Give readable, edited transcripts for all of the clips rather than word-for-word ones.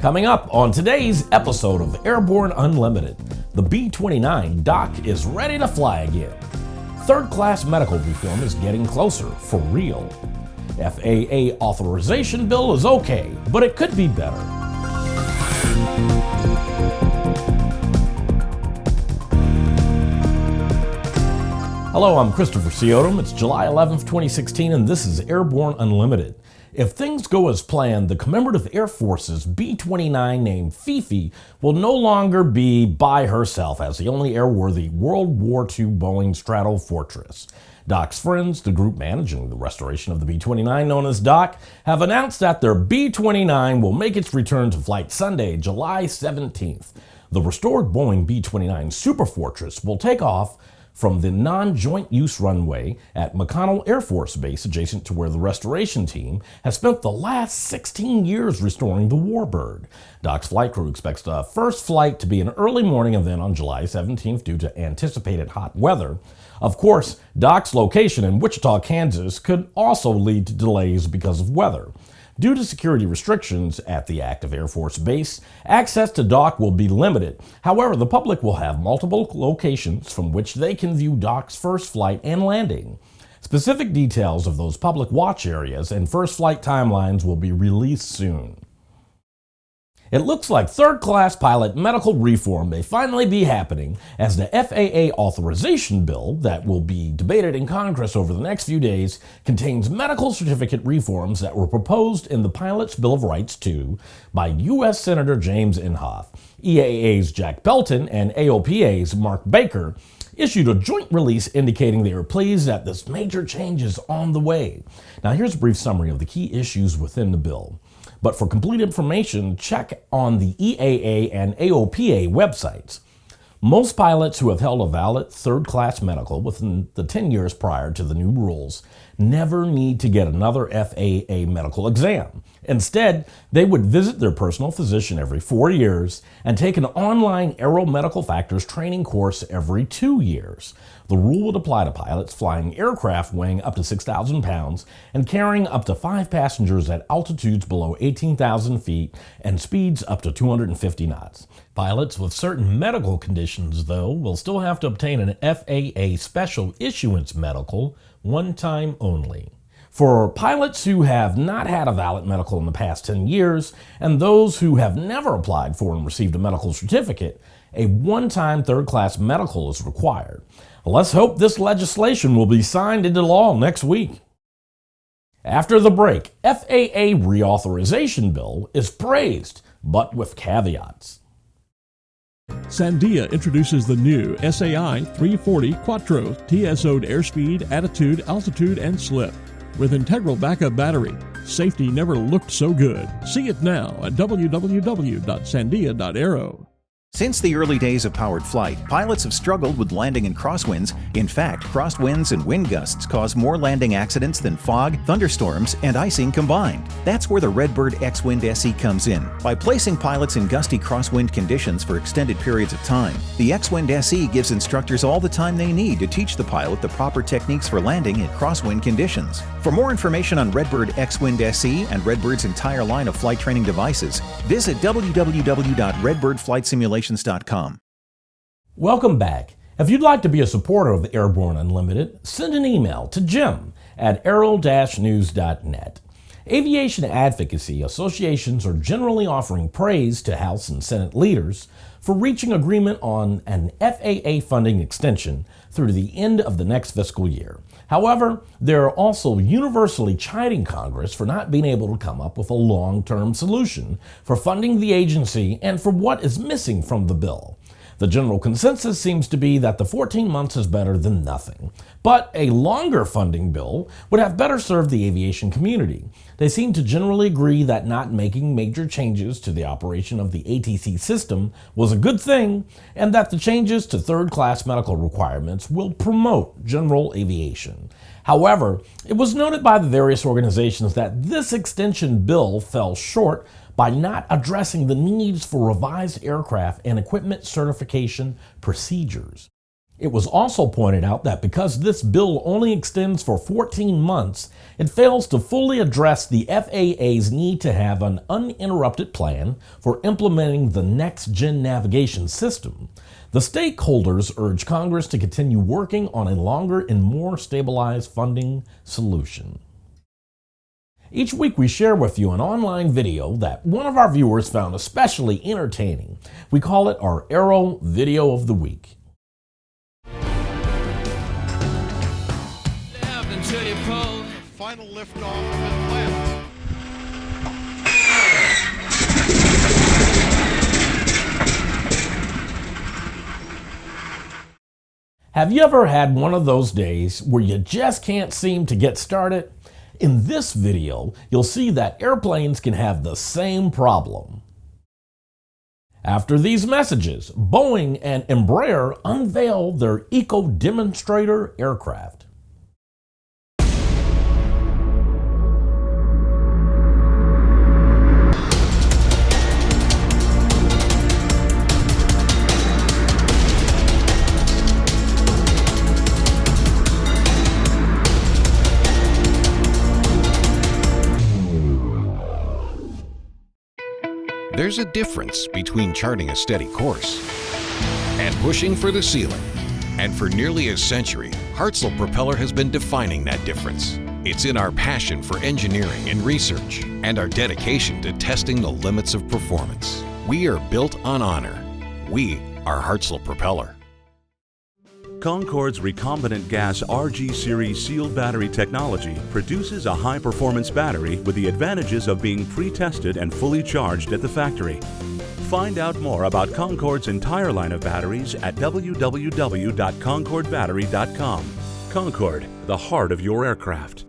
Coming up on today's episode of Airborne Unlimited, the B-29 doc is ready to fly again. Third-class medical reform is getting closer, for real. FAA Authorization Bill is okay, but it could be better. Hello, I'm Christopher Ciotum. It's July 11th, 2016, and this is Airborne Unlimited. If things go as planned, the Commemorative Air Force's B-29 named FIFI will no longer be by herself as the only airworthy World War II Boeing Superfortress. Doc's friends, the group managing the restoration of the B-29 known as Doc, have announced that their B-29 will make its return to flight Sunday, July 17th. The restored Boeing B-29 Superfortress will take off from the non-joint use runway at McConnell Air Force Base, adjacent to where the restoration team has spent the last 16 years restoring the warbird. Doc's flight crew expects the first flight to be an early morning event on July 17th due to anticipated hot weather. Of course, Doc's location in Wichita, Kansas could also lead to delays because of weather. Due to security restrictions at the active Air Force Base, access to Doc will be limited. However, the public will have multiple locations from which they can view Doc's first flight and landing. Specific details of those public watch areas and first flight timelines will be released soon. It looks like third-class pilot medical reform may finally be happening as the FAA Authorization Bill that will be debated in Congress over the next few days contains medical certificate reforms that were proposed in the Pilot's Bill of Rights 2 by U.S. Senator James Inhofe. EAA's Jack Pelton and AOPA's Mark Baker issued a joint release indicating they are pleased that this major change is on the way. Now here's a brief summary of the key issues within the bill. But for complete information, check on the EAA and AOPA websites. Most pilots who have held a valid third-class medical within the 10 years prior to the new rules never need to get another FAA medical exam. Instead, they would visit their personal physician every 4 years and take an online Aero Medical Factors training course every 2 years. The rule would apply to pilots flying aircraft weighing up to 6,000 pounds and carrying up to 5 passengers at altitudes below 18,000 feet and speeds up to 250 knots. Pilots with certain medical conditions, though, will still have to obtain an FAA Special Issuance Medical one time only. For pilots who have not had a valid medical in the past 10 years and those who have never applied for and received a medical certificate, a one-time third-class medical is required. Let's hope this legislation will be signed into law next week. After the break, FAA Reauthorization Bill is praised, but with caveats. Sandia introduces the new SAI 340 Quattro TSO'd airspeed, attitude, altitude, and slip. With integral backup battery, safety never looked so good. See it now at www.sandia.aero. Since the early days of powered flight, pilots have struggled with landing in crosswinds. In fact, crosswinds and wind gusts cause more landing accidents than fog, thunderstorms, and icing combined. That's where the Redbird X-Wind SE comes in. By placing pilots in gusty crosswind conditions for extended periods of time, the X-Wind SE gives instructors all the time they need to teach the pilot the proper techniques for landing in crosswind conditions. For more information on Redbird X-Wind SE and Redbird's entire line of flight training devices, visit www.redbirdflightsimulation.com. Welcome back. If you'd like to be a supporter of Airborne Unlimited, send an email to jim@aero-news.net. Aviation advocacy associations are generally offering praise to House and Senate leaders for reaching agreement on an FAA funding extension through the end of the next fiscal year. However, they're also universally chiding Congress for not being able to come up with a long-term solution for funding the agency and for what is missing from the bill. The general consensus seems to be that the 14 months is better than nothing, but a longer funding bill would have better served the aviation community. They seem to generally agree that not making major changes to the operation of the ATC system was a good thing, and that the changes to third-class medical requirements will promote general aviation. However, it was noted by the various organizations that this extension bill fell short by not addressing the needs for revised aircraft and equipment certification procedures. It was also pointed out that because this bill only extends for 14 months, it fails to fully address the FAA's need to have an uninterrupted plan for implementing the next-gen navigation system. The stakeholders urge Congress to continue working on a longer and more stabilized funding solution. Each week we share with you an online video that one of our viewers found especially entertaining. We call it our Aero Video of the Week. Final liftoff of Atlanta. Have you ever had one of those days where you just can't seem to get started? In this video, you'll see that airplanes can have the same problem. After these messages, Boeing and Embraer unveil their ecoDemonstrator aircraft. There's a difference between charting a steady course and pushing for the ceiling. And for nearly a century, Hartzell Propeller has been defining that difference. It's in our passion for engineering and research and our dedication to testing the limits of performance. We are built on honor. We are Hartzell Propeller. Concorde's recombinant gas RG series sealed battery technology produces a high-performance battery with the advantages of being pre-tested and fully charged at the factory. Find out more about Concorde's entire line of batteries at www.concordebattery.com. Concorde, the heart of your aircraft.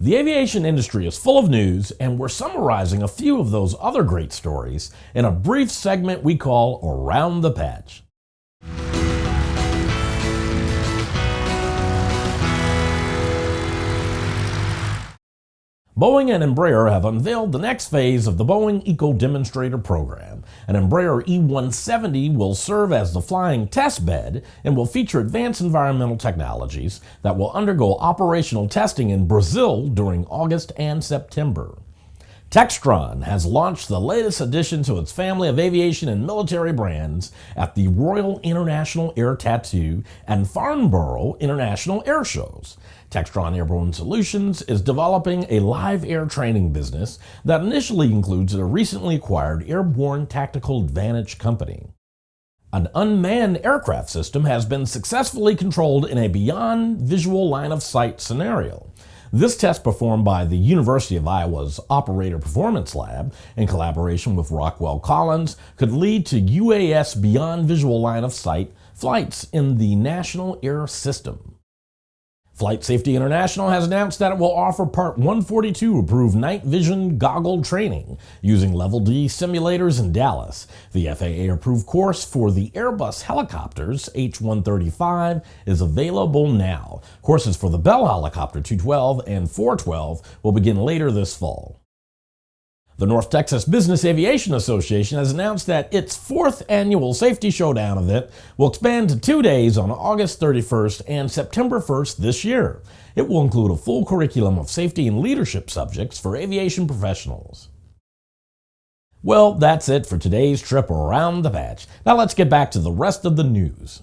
The aviation industry is full of news, and we're summarizing a few of those other great stories in a brief segment we call Around the Patch. Boeing and Embraer have unveiled the next phase of the Boeing ecoDemonstrator program. An Embraer E-170 will serve as the flying test bed and will feature advanced environmental technologies that will undergo operational testing in Brazil during August and September. Textron has launched the latest addition to its family of aviation and military brands at the Royal International Air Tattoo and Farnborough International Air Shows. Textron Airborne Solutions is developing a live air training business that initially includes a recently acquired Airborne Tactical Advantage company. An unmanned aircraft system has been successfully controlled in a beyond visual line of sight scenario. This test, performed by the University of Iowa's Operator Performance Lab in collaboration with Rockwell Collins, could lead to UAS beyond visual line of sight flights in the National Air System. Flight Safety International has announced that it will offer Part 142 approved night vision goggle training using Level D simulators in Dallas. The FAA approved course for the Airbus helicopters H-135 is available now. Courses for the Bell Helicopter 212 and 412 will begin later this fall. The North Texas Business Aviation Association has announced that its 4th annual Safety Showdown event will expand to 2 days on August 31st and September 1st this year. It will include a full curriculum of safety and leadership subjects for aviation professionals. Well, that's it for today's trip around the patch. Now let's get back to the rest of the news.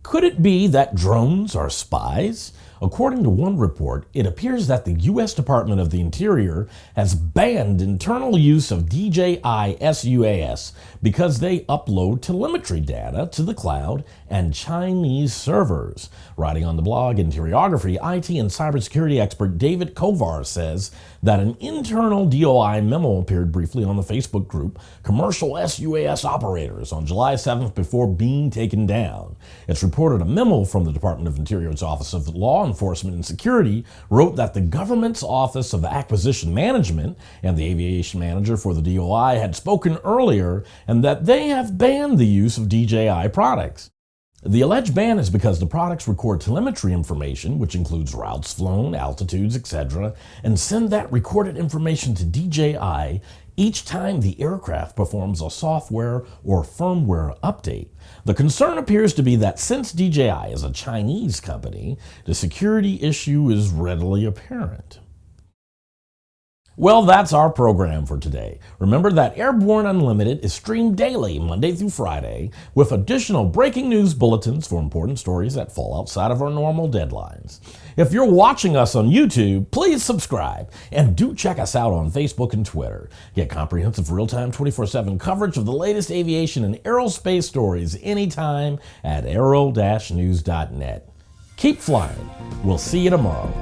Could it be that drones are spies? According to one report, it appears that the U.S. Department of the Interior has banned internal use of DJI SUAS because they upload telemetry data to the cloud and Chinese servers. Writing on the blog Interiography, IT and cybersecurity expert David Kovar says that an internal DOI memo appeared briefly on the Facebook group Commercial SUAS Operators on July 7th before being taken down. It's reported a memo from the Department of Interior's Office of Law Enforcement and Security wrote that the government's Office of Acquisition Management and the Aviation Manager for the DOI had spoken earlier and that they have banned the use of DJI products. The alleged ban is because the products record telemetry information, which includes routes flown, altitudes, etc., and send that recorded information to DJI each time the aircraft performs a software or firmware update. The concern appears to be that since DJI is a Chinese company, the security issue is readily apparent. Well, that's our program for today. Remember that Airborne Unlimited is streamed daily, Monday through Friday, with additional breaking news bulletins for important stories that fall outside of our normal deadlines. If you're watching us on YouTube, please subscribe, and do check us out on Facebook and Twitter. Get comprehensive real-time 24/7 coverage of the latest aviation and aerospace stories anytime at aero-news.net. Keep flying. We'll see you tomorrow.